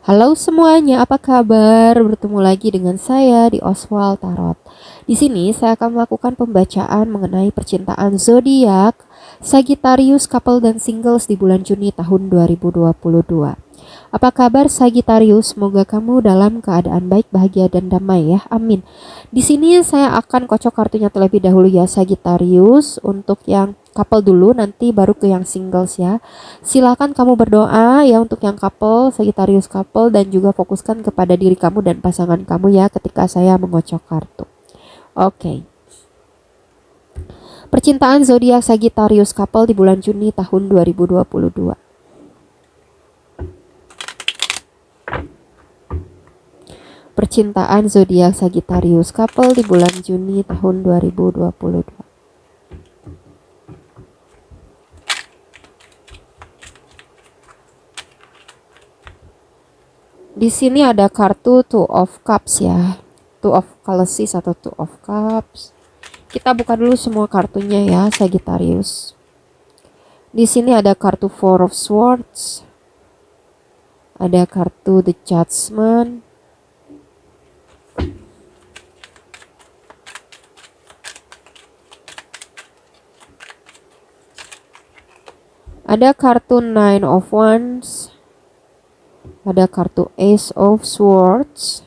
Halo semuanya, apa kabar? Bertemu lagi dengan saya di Oswald Tarot. Di sini saya akan melakukan pembacaan mengenai percintaan zodiak, Sagittarius, couple dan singles di bulan Juni tahun 2022. Apa kabar Sagittarius? Semoga kamu dalam keadaan baik, bahagia dan damai ya. Amin. Di sini saya akan kocok kartunya terlebih dahulu ya Sagittarius. Untuk yang couple dulu, nanti baru ke yang singles ya. Silakan kamu berdoa ya untuk yang couple, Sagittarius couple, dan juga fokuskan kepada diri kamu dan pasangan kamu ya ketika saya mengocok kartu. Oke. Percintaan zodiak Sagittarius couple di bulan Juni tahun 2022. Percintaan zodiak Sagittarius couple di bulan Juni tahun 2022. Di sini ada kartu Two of Cups ya. Two of Colossus atau Two of Cups. Kita buka dulu semua kartunya ya, Sagittarius. Di sini ada kartu Four of Swords. Ada kartu The Judgment. Ada kartu Nine of Wands. Ada kartu Ace of Swords.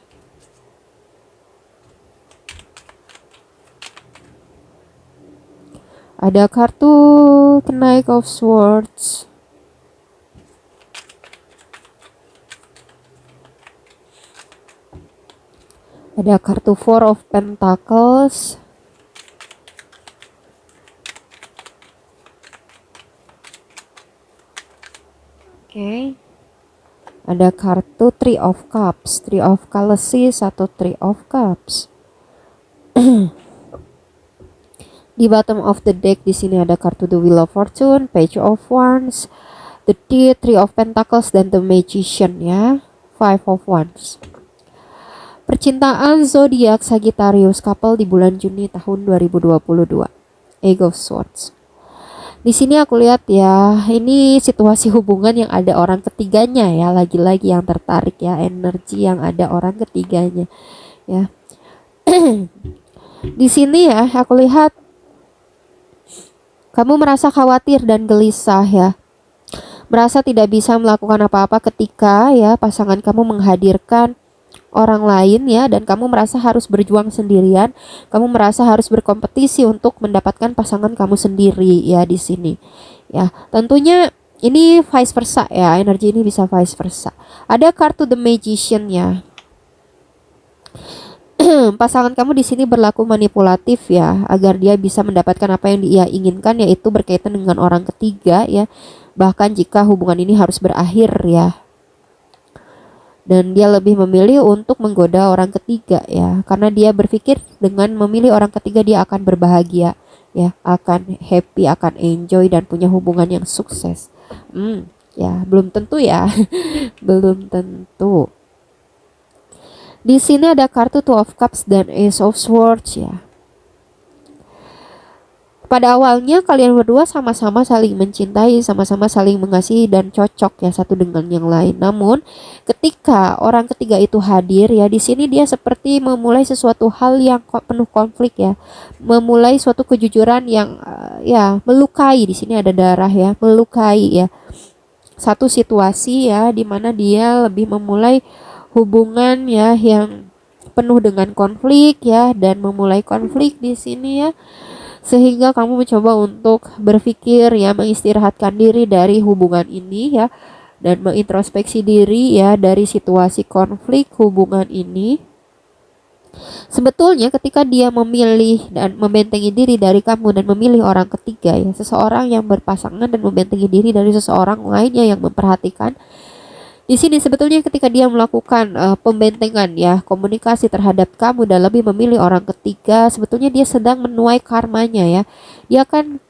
Ada kartu Knight of Swords. Ada kartu Four of Pentacles. Oke. Ada kartu Three of Cups, Three of Colossus atau Three of Cups. Di bottom of the deck di sini ada kartu The Wheel of Fortune, Page of Wands, The Deed, Three of Pentacles dan The Magician ya. Five of Wands. Percintaan zodiak Sagittarius couple di bulan Juni tahun 2022. Eight of Swords. Di sini aku lihat ya, ini situasi hubungan yang ada orang ketiganya ya, lagi-lagi yang tertarik ya, energi yang ada orang ketiganya ya. Di sini ya, aku lihat kamu merasa khawatir dan gelisah ya. Merasa tidak bisa melakukan apa-apa ketika ya pasangan kamu menghadirkan orang lain ya, dan kamu merasa harus berjuang sendirian. Kamu merasa harus berkompetisi untuk mendapatkan pasangan kamu sendiri ya di sini. Ya, tentunya ini vice versa ya, energi ini bisa vice versa. Ada kartu The Magician ya. Pasangan kamu di sini berlaku manipulatif ya, agar dia bisa mendapatkan apa yang dia inginkan, yaitu berkaitan dengan orang ketiga ya. Bahkan jika hubungan ini harus berakhir ya. Dan dia lebih memilih untuk menggoda orang ketiga ya, karena dia berpikir dengan memilih orang ketiga dia akan berbahagia ya, akan happy, akan enjoy dan punya hubungan yang sukses. Ya, belum tentu ya. Belum tentu. Di sini ada kartu Two of Cups dan Ace of Swords ya. Pada awalnya kalian berdua sama-sama saling mencintai, sama-sama saling mengasihi dan cocok ya satu dengan yang lain. Namun ketika orang ketiga itu hadir ya, di sini dia seperti memulai sesuatu hal yang penuh konflik ya. Memulai suatu kejujuran yang ya melukai. Di sini ada darah ya, melukai ya. Satu situasi ya di mana dia lebih memulai hubungan ya yang penuh dengan konflik ya, dan memulai konflik di sini ya. Sehingga kamu mencoba untuk berpikir ya, mengistirahatkan diri dari hubungan ini ya, dan mengintrospeksi diri ya dari situasi konflik hubungan ini. Sebetulnya ketika dia memilih dan membentengi diri dari kamu dan memilih orang ketiga ya, seseorang yang berpasangan dan membentengi diri dari seseorang lainnya yang memperhatikan. Di sini sebetulnya ketika dia melakukan pembentengan ya, komunikasi terhadap kamu dan lebih memilih orang ketiga, sebetulnya dia sedang menuai karmanya ya. Dia akan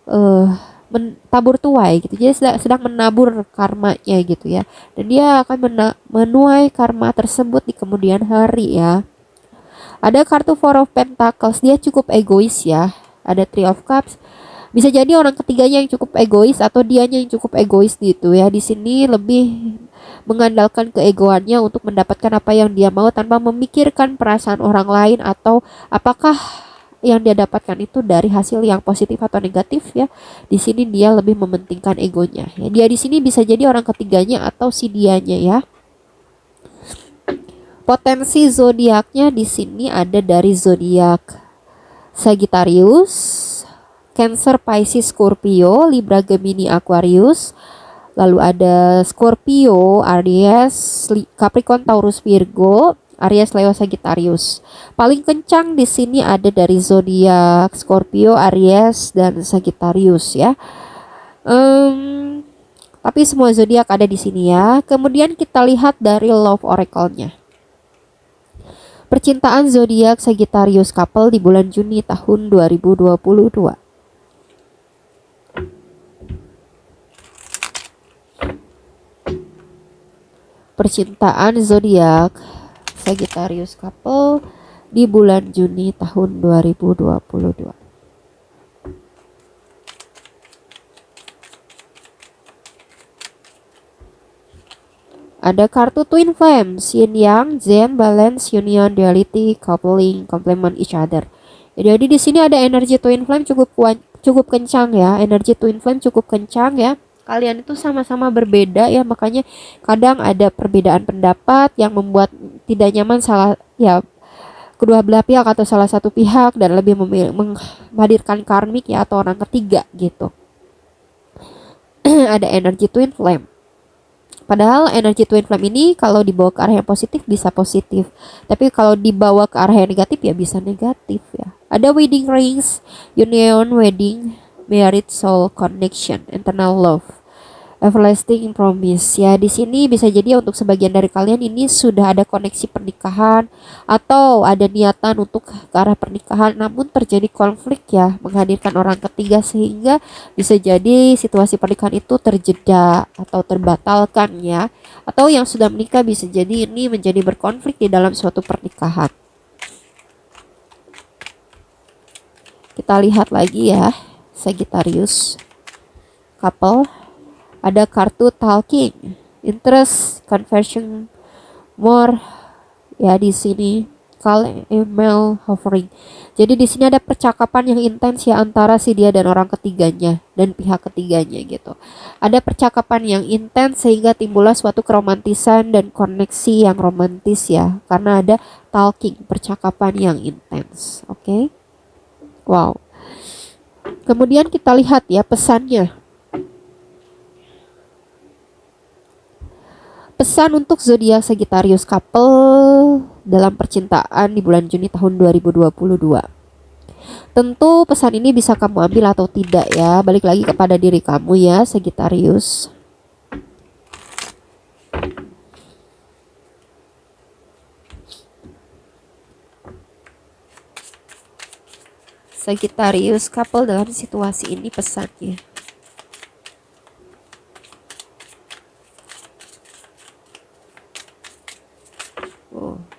tabur tuai gitu. Jadi sedang menabur karmanya gitu ya. Dan dia akan menuai karma tersebut di kemudian hari ya. Ada kartu Four of Pentacles, dia cukup egois ya. Ada Three of Cups. Bisa jadi orang ketiganya yang cukup egois atau dianya yang cukup egois gitu ya. Di sini lebih mengandalkan keegoannya untuk mendapatkan apa yang dia mau tanpa memikirkan perasaan orang lain atau apakah yang dia dapatkan itu dari hasil yang positif atau negatif ya. Di sini dia lebih mementingkan egonya. Ya, dia di sini bisa jadi orang ketiganya atau si dianya ya. Potensi zodiaknya di sini ada dari zodiak Sagittarius, Cancer, Pisces, Scorpio, Libra, Gemini, Aquarius. Lalu ada Scorpio, Aries, Capricorn, Taurus, Virgo, Aries, Leo, Sagittarius. Paling kencang di sini ada dari zodiak Scorpio, Aries, dan Sagittarius ya. Tapi semua zodiak ada di sini ya. Kemudian kita lihat dari Love Oracle-nya. Percintaan zodiak Sagittarius couple di bulan Juni tahun 2022. Percintaan zodiak Sagittarius couple di bulan Juni tahun 2022. Ada kartu Twin Flames, Yin Yang, Zen, Balance, Union, Duality, Coupling, Complement each other. Jadi di sini ada energi Twin Flame cukup kencang ya. Energi Twin Flame cukup kencang ya. Kalian itu sama-sama berbeda ya, makanya kadang ada perbedaan pendapat yang membuat tidak nyaman kedua belah pihak atau salah satu pihak dan lebih menghadirkan karmik ya atau orang ketiga gitu. Ada energi Twin Flame. Padahal energi Twin Flame ini kalau dibawa ke arah yang positif bisa positif, tapi kalau dibawa ke arah yang negatif ya bisa negatif ya. Ada wedding rings, union, wedding, married soul connection, internal love, everlasting promise. Ya di sini bisa jadi untuk sebagian dari kalian ini sudah ada koneksi pernikahan atau ada niatan untuk ke arah pernikahan, namun terjadi konflik ya, menghadirkan orang ketiga sehingga bisa jadi situasi pernikahan itu terjeda atau terbatalkan ya. Atau yang sudah menikah bisa jadi ini menjadi berkonflik di dalam suatu pernikahan. Kita lihat lagi ya, Sagittarius couple. Ada kartu talking, interest, conversion, more ya di sini, call, email, hovering. Jadi di sini ada percakapan yang intens ya antara si dia dan orang ketiganya dan pihak ketiganya gitu. Ada percakapan yang intens sehingga timbullah suatu keromantisan dan koneksi yang romantis ya, karena ada talking, percakapan yang intens. Oke. Wow. Kemudian kita lihat ya pesannya. Pesan untuk zodiak Sagittarius couple dalam percintaan di bulan Juni tahun 2022. Tentu pesan ini bisa kamu ambil atau tidak ya, balik lagi kepada diri kamu ya Sagittarius. Sagittarius couple dalam situasi ini pesannya.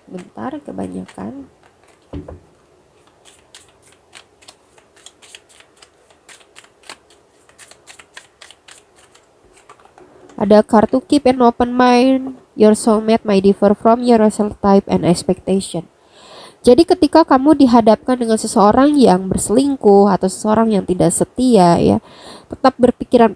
Bentar, kebanyakan. Ada kartu keep an open mind. Your soulmate may differ from your result type and expectation. Jadi ketika kamu dihadapkan dengan seseorang yang berselingkuh atau seseorang yang tidak setia ya, tetap berpikiran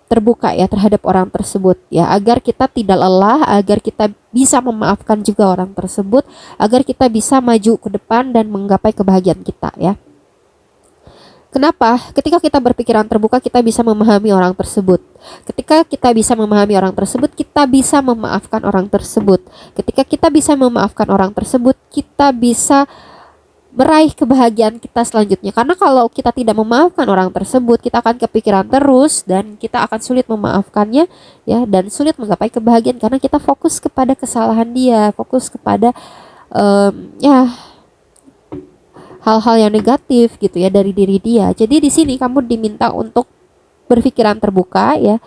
terbuka ya terhadap orang tersebut ya, agar kita tidak lelah, agar kita bisa memaafkan juga orang tersebut, agar kita bisa maju ke depan dan menggapai kebahagiaan kita ya. Kenapa? Ketika kita berpikiran terbuka, kita bisa memahami orang tersebut. Ketika kita bisa memahami orang tersebut, kita bisa memaafkan orang tersebut. Ketika kita bisa memaafkan orang tersebut, kita bisa meraih kebahagiaan kita selanjutnya. Karena kalau kita tidak memaafkan orang tersebut, kita akan kepikiran terus dan kita akan sulit memaafkannya ya, dan sulit menggapai kebahagiaan karena kita fokus kepada kesalahan dia, fokus kepada hal-hal yang negatif gitu ya dari diri dia. Jadi di sini kamu diminta untuk berpikiran terbuka ya.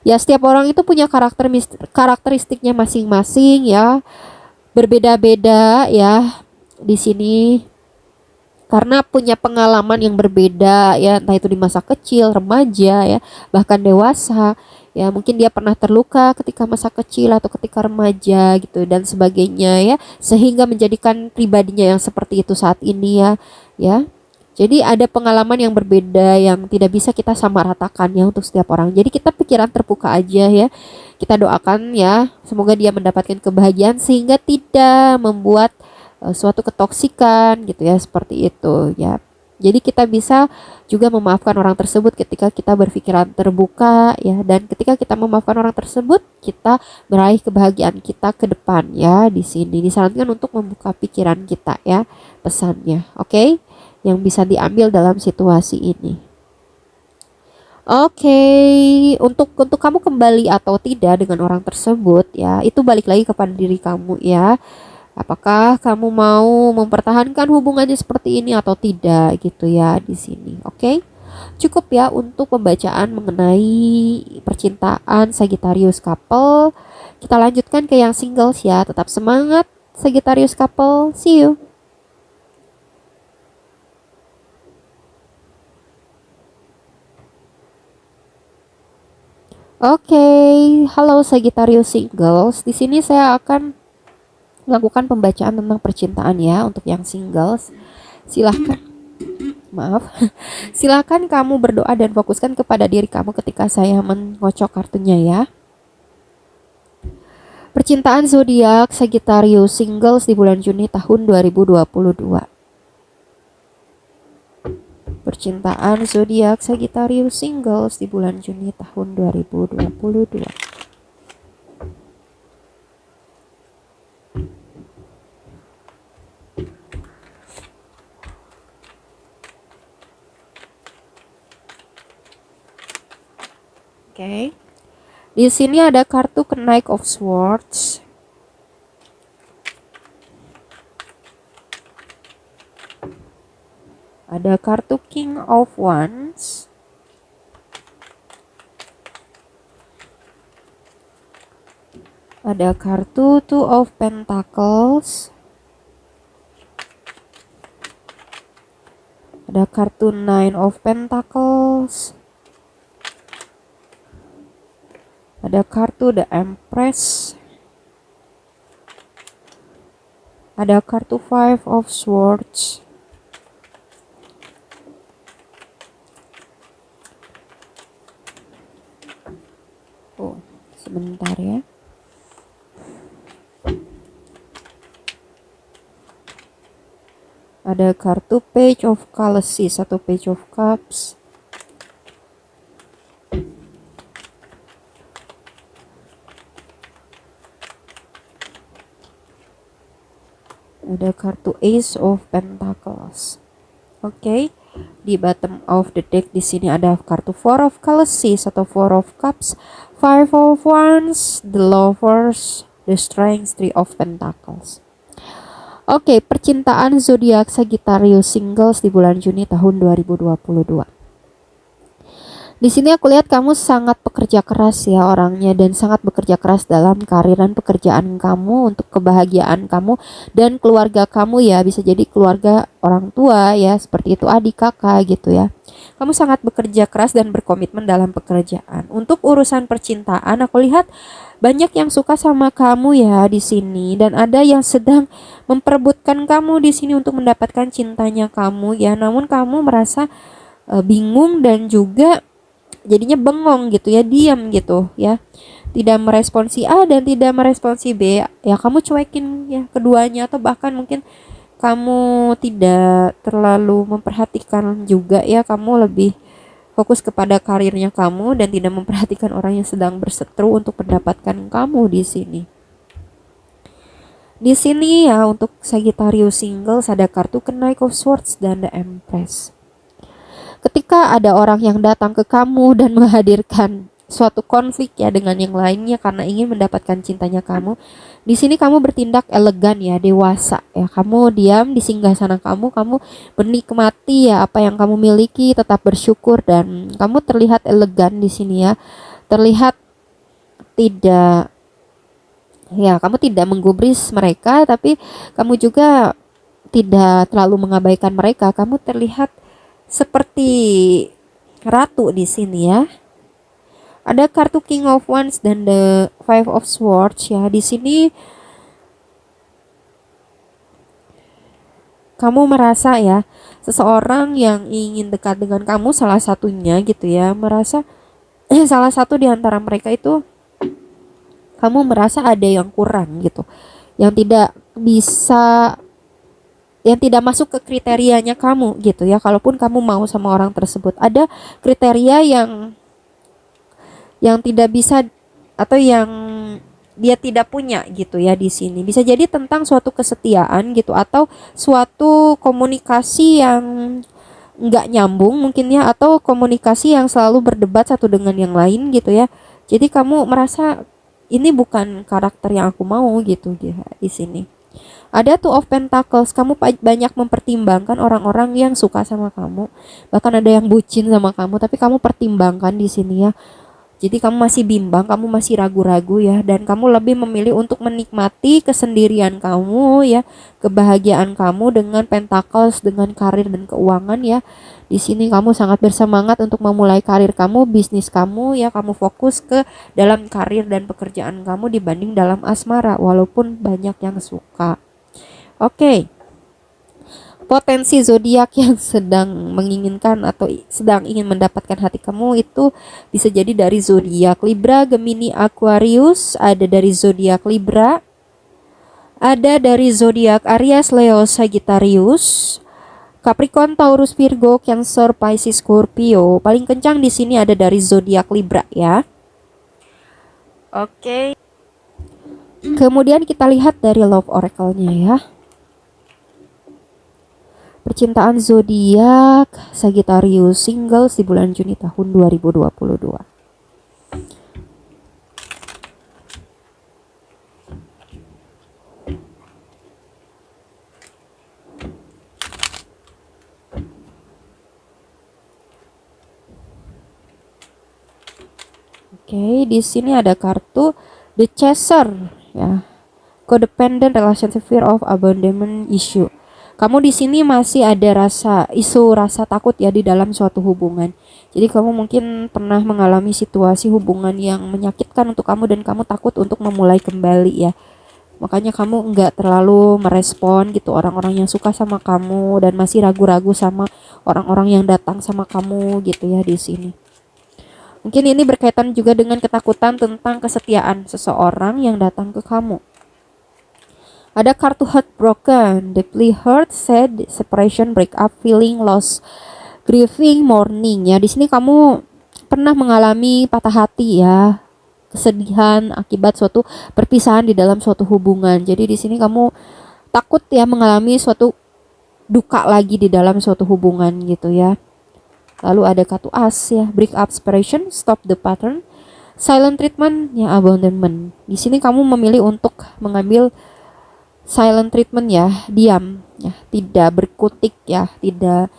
Ya setiap orang itu punya karakteristiknya masing-masing ya. Berbeda-beda ya. Di sini karena punya pengalaman yang berbeda ya, entah itu di masa kecil, remaja ya, bahkan dewasa ya. Mungkin dia pernah terluka ketika masa kecil atau ketika remaja gitu dan sebagainya ya, sehingga menjadikan pribadinya yang seperti itu saat ini ya. Jadi ada pengalaman yang berbeda yang tidak bisa kita samaratakan ya untuk setiap orang. Jadi kita pikiran terbuka aja ya. Kita doakan ya, semoga dia mendapatkan kebahagiaan sehingga tidak membuat suatu ketoksikan gitu ya, seperti itu ya. Jadi kita bisa juga memaafkan orang tersebut ketika kita berpikiran terbuka ya, dan ketika kita memaafkan orang tersebut, kita meraih kebahagiaan kita ke depan ya. Di sini disarankan untuk membuka pikiran kita ya, pesannya. Oke? Yang bisa diambil dalam situasi ini. Oke, untuk kamu kembali atau tidak dengan orang tersebut ya, itu balik lagi kepada diri kamu ya. Apakah kamu mau mempertahankan hubungannya seperti ini atau tidak gitu ya di sini. Oke? Cukup ya untuk pembacaan mengenai percintaan Sagittarius couple. Kita lanjutkan ke yang singles ya. Tetap semangat Sagittarius couple. See you. Oke, halo Sagittarius singles. Di sini saya akan melakukan pembacaan tentang percintaan ya untuk yang singles. Silahkan, maaf, silahkan kamu berdoa dan fokuskan kepada diri kamu ketika saya mengocok kartunya ya. Percintaan zodiak Sagittarius singles di bulan Juni tahun 2022. Percintaan zodiak Sagittarius singles di bulan Juni tahun 2022. Oke. Di sini ada kartu Knight of Swords. Ada kartu King of Wands. Ada kartu Two of Pentacles. Ada kartu Nine of Pentacles. Ada kartu The Empress. Ada kartu Five of Swords. Oh, sebentar ya. Ada kartu Page of Callices atau Page of Cups. Ada kartu Ace of Pentacles. Oke. Di bottom of the deck di sini ada kartu Four of Callices atau Four of Cups, Five of Wands, The Lovers, The Strength, Three of Pentacles. Oke, percintaan zodiak Sagittarius singles di bulan Juni tahun 2022. Di sini aku lihat kamu sangat pekerja keras ya orangnya, dan sangat bekerja keras dalam karir dan pekerjaan kamu untuk kebahagiaan kamu dan keluarga kamu ya. Bisa jadi keluarga orang tua ya, seperti itu, adik kakak gitu ya. Kamu sangat bekerja keras dan berkomitmen dalam pekerjaan. Untuk urusan percintaan aku lihat banyak yang suka sama kamu ya di sini, dan ada yang sedang memperebutkan kamu di sini untuk mendapatkan cintanya kamu ya. Namun kamu merasa bingung dan juga jadinya bengong gitu ya, diam gitu ya, tidak merespon si A dan tidak merespon si B ya. Kamu cuekin ya keduanya, atau bahkan mungkin kamu tidak terlalu memperhatikan juga ya. Kamu lebih fokus kepada karirnya kamu dan tidak memperhatikan orang yang sedang berseteru untuk mendapatkan kamu di sini. Di sini ya untuk Sagittarius singles ada kartu Knight of Swords dan The Empress. Ketika ada orang yang datang ke kamu dan menghadirkan suatu konflik ya dengan yang lainnya karena ingin mendapatkan cintanya kamu, di sini kamu bertindak elegan ya, dewasa ya. Kamu diam di singgasana kamu menikmati ya apa yang kamu miliki, tetap bersyukur, dan kamu terlihat elegan di sini ya. Terlihat tidak ya, kamu tidak menggubris mereka, tapi kamu juga tidak terlalu mengabaikan mereka. Kamu terlihat seperti ratu di sini ya. Ada kartu King of Wands dan the Five of Swords ya. Di sini kamu merasa ya, seseorang yang ingin dekat dengan kamu, salah satunya gitu ya, merasa salah satu di antara mereka itu kamu merasa ada yang kurang gitu, yang tidak bisa, yang tidak masuk ke kriterianya kamu gitu ya. Kalaupun kamu mau sama orang tersebut, ada kriteria yang tidak bisa atau yang dia tidak punya gitu ya di sini. Bisa jadi tentang suatu kesetiaan gitu, atau suatu komunikasi yang nggak nyambung mungkin ya, atau komunikasi yang selalu berdebat satu dengan yang lain gitu ya. Jadi kamu merasa ini bukan karakter yang aku mau gitu ya di sini. Ada Two of Pentacles, kamu banyak mempertimbangkan orang-orang yang suka sama kamu, bahkan ada yang bucin sama kamu, tapi kamu pertimbangkan di sini ya. Jadi kamu masih bimbang, kamu masih ragu-ragu ya, dan kamu lebih memilih untuk menikmati kesendirian kamu ya, kebahagiaan kamu dengan Pentacles, dengan karir dan keuangan ya. Di sini kamu sangat bersemangat untuk memulai karir kamu, bisnis kamu ya, kamu fokus ke dalam karir dan pekerjaan kamu dibanding dalam asmara, walaupun banyak yang suka. Oke. Potensi zodiak yang sedang menginginkan atau sedang ingin mendapatkan hati kamu itu bisa jadi dari zodiak Libra, Gemini, Aquarius, ada dari zodiak Libra, ada dari zodiak Aries, Leo, Sagittarius, Capricorn, Taurus, Virgo, Cancer, Pisces, Scorpio. Paling kencang di sini ada dari zodiak Libra ya. Oke. Kemudian kita lihat dari Love Oracle-nya ya. Percintaan zodiak Sagittarius singles di bulan Juni tahun 2022. Oke, di sini ada kartu The Chaser ya. Codependent relationship, fear of abandonment issue. Kamu di sini masih ada rasa takut ya di dalam suatu hubungan. Jadi kamu mungkin pernah mengalami situasi hubungan yang menyakitkan untuk kamu dan kamu takut untuk memulai kembali ya. Makanya kamu nggak terlalu merespon gitu orang-orang yang suka sama kamu, dan masih ragu-ragu sama orang-orang yang datang sama kamu gitu ya di sini. Mungkin ini berkaitan juga dengan ketakutan tentang kesetiaan seseorang yang datang ke kamu. Ada kartu heartbroken, deeply hurt, sad, separation, breakup, feeling lost, grieving, mourning ya. Di sini kamu pernah mengalami patah hati ya, kesedihan akibat suatu perpisahan di dalam suatu hubungan. Jadi di sini kamu takut ya mengalami suatu duka lagi di dalam suatu hubungan gitu ya. Lalu ada kartu as ya, break up, separation, stop the pattern, silent treatment ya, abandonment. Di sini kamu memilih untuk mengambil silent treatment ya, diam ya, tidak berkutik ya, tidak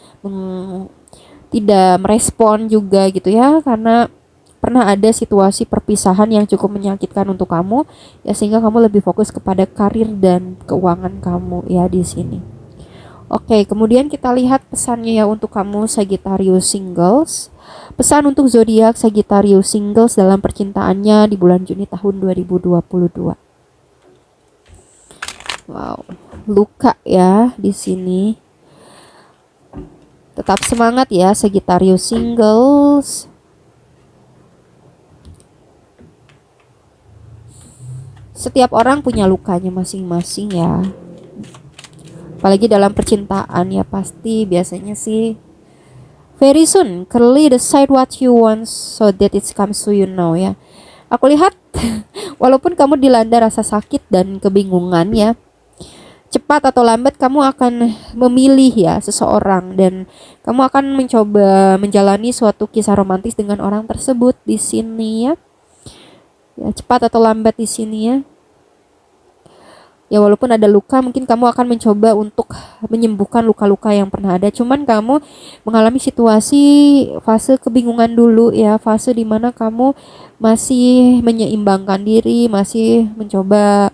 merespon juga gitu ya, karena pernah ada situasi perpisahan yang cukup menyakitkan untuk kamu ya, sehingga kamu lebih fokus kepada karir dan keuangan kamu ya di sini. Oke, kemudian kita lihat pesannya ya untuk kamu Sagittarius singles. Pesan untuk zodiak Sagittarius singles dalam percintaannya di bulan Juni tahun 2022. Wow, luka ya di sini. Tetap semangat ya Sagittarius singles. Setiap orang punya lukanya masing-masing ya. Apalagi dalam percintaan ya, pasti biasanya sih very soon clearly decide what you want so that it comes to you now ya. Aku lihat walaupun kamu dilanda rasa sakit dan kebingungan ya, cepat atau lambat kamu akan memilih ya seseorang, dan kamu akan mencoba menjalani suatu kisah romantis dengan orang tersebut di sini ya. Ya, cepat atau lambat di sini ya. Ya walaupun ada luka, mungkin kamu akan mencoba untuk menyembuhkan luka-luka yang pernah ada. Cuman kamu mengalami situasi fase kebingungan dulu ya, fase dimana kamu masih menyeimbangkan diri, masih mencoba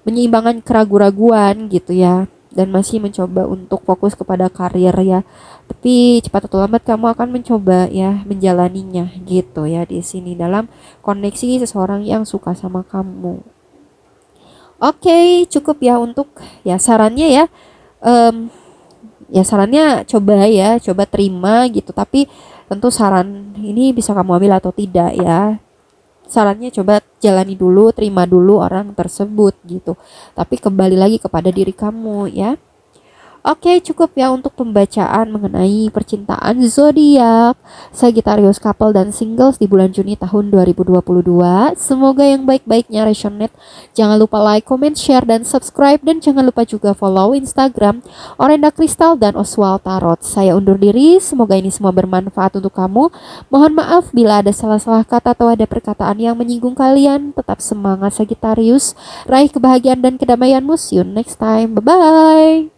menyeimbangkan keraguan-raguan gitu ya. dan masih mencoba untuk fokus kepada karir ya. Tapi cepat atau lambat kamu akan mencoba ya menjalaninya gitu ya di sini dalam koneksi seseorang yang suka sama kamu. Oke, cukup ya untuk ya sarannya ya. Em, Ya sarannya coba terima gitu. Tapi tentu saran ini bisa kamu ambil atau tidak ya. Sarannya coba jalani dulu, terima dulu orang tersebut gitu. Tapi kembali lagi kepada diri kamu ya. Oke, cukup ya untuk pembacaan mengenai percintaan zodiak Sagittarius couple dan singles di bulan Juni tahun 2022. Semoga yang baik-baiknya resonate. Jangan lupa like, comment, share, dan subscribe. Dan jangan lupa juga follow Instagram Orenda Kristal dan Oswald Tarot. Saya undur diri, semoga ini semua bermanfaat untuk kamu. Mohon maaf bila ada salah-salah kata atau ada perkataan yang menyinggung kalian. Tetap semangat Sagittarius, raih kebahagiaan dan kedamaianmu. See you next time, bye-bye.